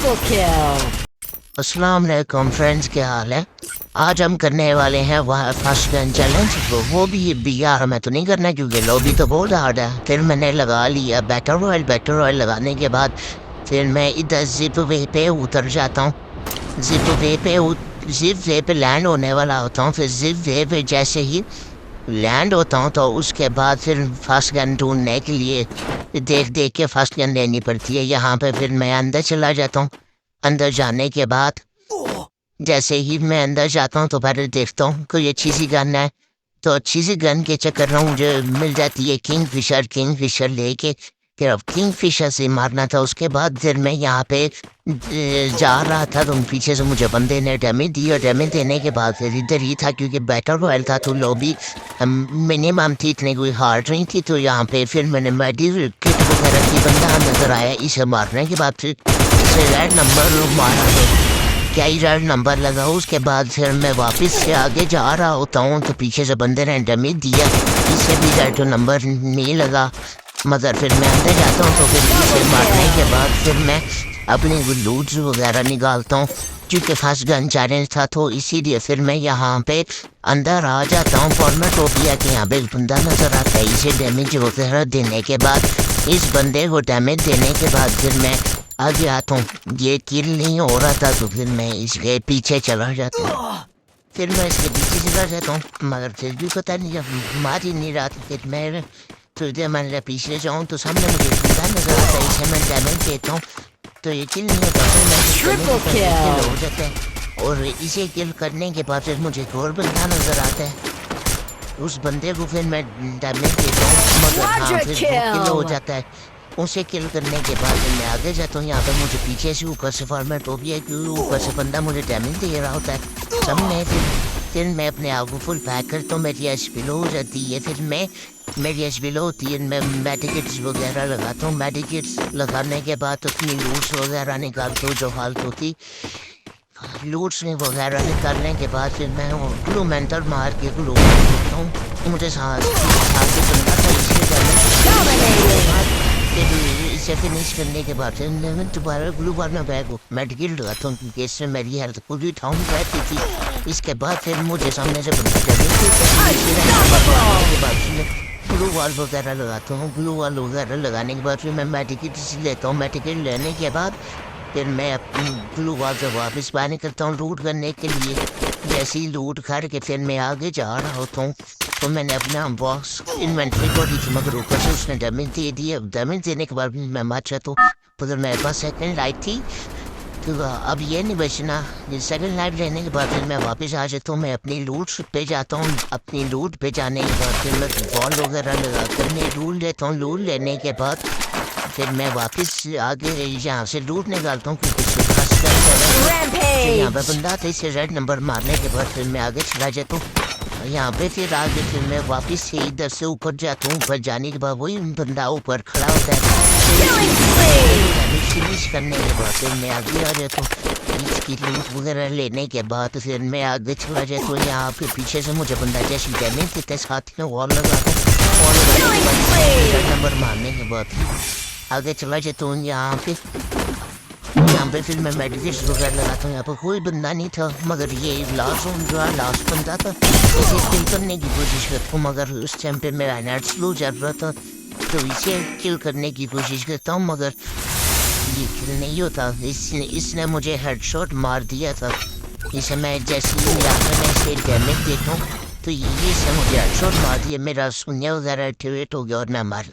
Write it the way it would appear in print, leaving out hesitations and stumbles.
Triple kill. अस्सलाम वालेकुम friends, क्या हाल है। आज हम करने वाले हैं वह फर्स्ट गन चैलेंज। वो भी यार मैं तो नहीं करना क्योंकि लॉबी तो बहुत हार्ड है। फिर मैंने लगा लिया बैटर रॉयल लगाने के बाद फिर मैं इधर जिप वे पे उतर जाता हूँ। जिप वे पे लैंड होने वाला होता हूँ। फिर जिप वे पे जैसे ही लैंड होता हूँ तो उसके बाद फिर फर्स्ट गन ढूंढने के लिए देख के फर्स्ट गन लेनी पड़ती है। यहाँ पे फिर मैं अंदर चला जाता हूँ। अंदर जाने के बाद जैसे ही मैं अंदर जाता हूँ तो पहले देखता हूँ कोई अच्छी सी गन है। तो अच्छी सी गन के चक्कर में मुझे मिल जाती है किंग फिशर लेके फिर अब किंग फिशर से मारना था। उसके बाद फिर मैं यहाँ पे जा रहा था तो पीछे से मुझे बंदे ने डैमेज दी और डैमेज देने के बाद फिर इधर ही था क्योंकि बैटल रॉयल था तो लॉबी मिनिमम थी, इतनी कोई हार्ड नहीं थी। तो यहाँ पे फिर मैंने मेडिकल किट वगैरह की बंदा नजर आया। इसे मारने के बाद फिर इसे रेड नंबर मारा तो क्या ही रेड नंबर लगा। उसके बाद फिर मैं वापस से आगे जा रहा होता हूँ तो पीछे से बंदे ने डैमेज दिया, इसे भी रेड नंबर नहीं लगा। मगर फिर मैं अंदर जाता हूँ तो फिर इसे मारने के बाद फिर मैं अपनी लूट्स वगैरह निकालता हूँ क्योंकि फर्स्ट गन चैलेंज था तो इसीलिए फिर मैं यहाँ पे अंदर आ जाता हूँ। फॉर्मेटोपिया के यहाँ पे एक बंदा नजर आता है। इसे डैमेज वगैरह देने के बाद इस बंदे को डैमेज देने के बाद फिर मैं आगे आता हूँ। ये किल नहीं हो रहा था तो फिर मैं इसके पीछे चला जाता हूँ। फिर मैं इसके पीछे चला जाता हूँ मगर फिर भी पता नहीं जब मार ही नहीं रहा था। फिर मैं तो मैं पीछे जाऊँ तो सामने मुझे बंदा नजर आता है। इसे मैं डैमेज देता हूँ तो ये किल नहीं होता। फिर मैं किल हो जाता है और इसे किल करने के बाद फिर मुझे एक और बंदा नजर आता है। उस बंदे को फिर मैं डैमेज देता हूँ मगर हाँ फिर किल हो जाता है। उसे किल करने के बाद मैं आगे जाता हूँ। यहाँ पे मुझे पीछे से ऊपर से फॉर्मेट हो गया क्योंकि ऊपर से बंदा मुझे डैमेज दे रहा होता है सामने। फिर मैं अपने आप को फुल पैक करता हूँ। मेरी एच पी लो हो जाती है। फिर मेरी एच पी लो होती है। मैं मेडिकेट्स वगैरह लगाता हूँ। मेडिकेट्स लगाने के बाद अपनी लूट्स वगैरह निकालता हूँ जो फालतू थी। लूट्स वगैरह निकालने के बाद फिर मैं ग्लू मेंटर मार के ग्लू करता हूँ। मुझे सांस बंदा था इसे फिनिश करने के बाद मैं दोबारा ग्लू बार में बैग मेडिकल लगाता हूँ क्योंकि इसमें मेरी हेल्थ पूरी ठाउन रहती थी। इसके बाद फिर मुझे सामने से ग्लू वॉल वगैरह लगाता हूँ। ग्लू वॉल वगैरह लगाने के बाद फिर मैं मेडिकल लेता हूँ। मेडिकल लेने के बाद फिर मैं अपनी ग्लू वॉल से वापस बाहर निकलता हूँ लूट करने के लिए। जैसे ही लूट करके फिर मैं आगे जा रहा होता हूँ तो मैंने अपना बॉक्स इन्वेंट्री को दी थी मगर ऊपर से उसने डैमेज दे दिया। डैमेज देने के बाद मैं मर जाता हूँ तो मेरे पास सेकंड लाइफ थी तो अब ये नहीं बचना। सेकंड लाइफ लेने के बाद फिर मैं वापस आ जाता हूँ। मैं अपनी लूट पे जाता हूँ। अपनी लूट पे जाने के बाद फिर मैं बॉल वगैरह लगा कर मैं लूट लेता हूँ। लूट लेने के बाद फिर मैं वापस आगे यहाँ से लूट निकालता हूँ क्योंकि यहाँ पे बंदा था। इसे रेड नंबर मारने के बाद फिर मैं आगे चला जाता हूँ। यहाँ पे फिर आगे फिर मैं वापस से इधर से ऊपर जाता हूँ। ऊपर जाने के बाद वही बंदा ऊपर खड़ा होता है। फिनिश करने के बाद फिर मैं आगे आ जाता हूँ। इसकी लूट वगैरह लेने के बाद फिर मैं आगे चला जाता हूँ। यहाँ पे पीछे से मुझे बंदा जैसे डैमेज देता है साथ में वॉल लगाता हूँ। नंबर मारने के बाद आगे चला जाता हूँ। यहाँ पे फिर मैं मेडिकेट्स वगैरह लगाता हूँ। यहाँ पर कोई बंदा नहीं था मगर ये लास्ट बंदा था। इसे किल करने की कोशिश करता हूँ मगर उस टाइम पे मेरा नेट स्लो चल रहा था तो इसे किल करने की कोशिश करता हूँ मगर ये किल नहीं होता। इसने मुझे हेडशॉट मार दिया था। इसे मैं जैसे ही मैं इसे डैमेज देता हूँ तो ये मुझे हेडशॉट मार दिया। मेरा शून्य वगैरह एक्टिवेट हो गया और मैं मार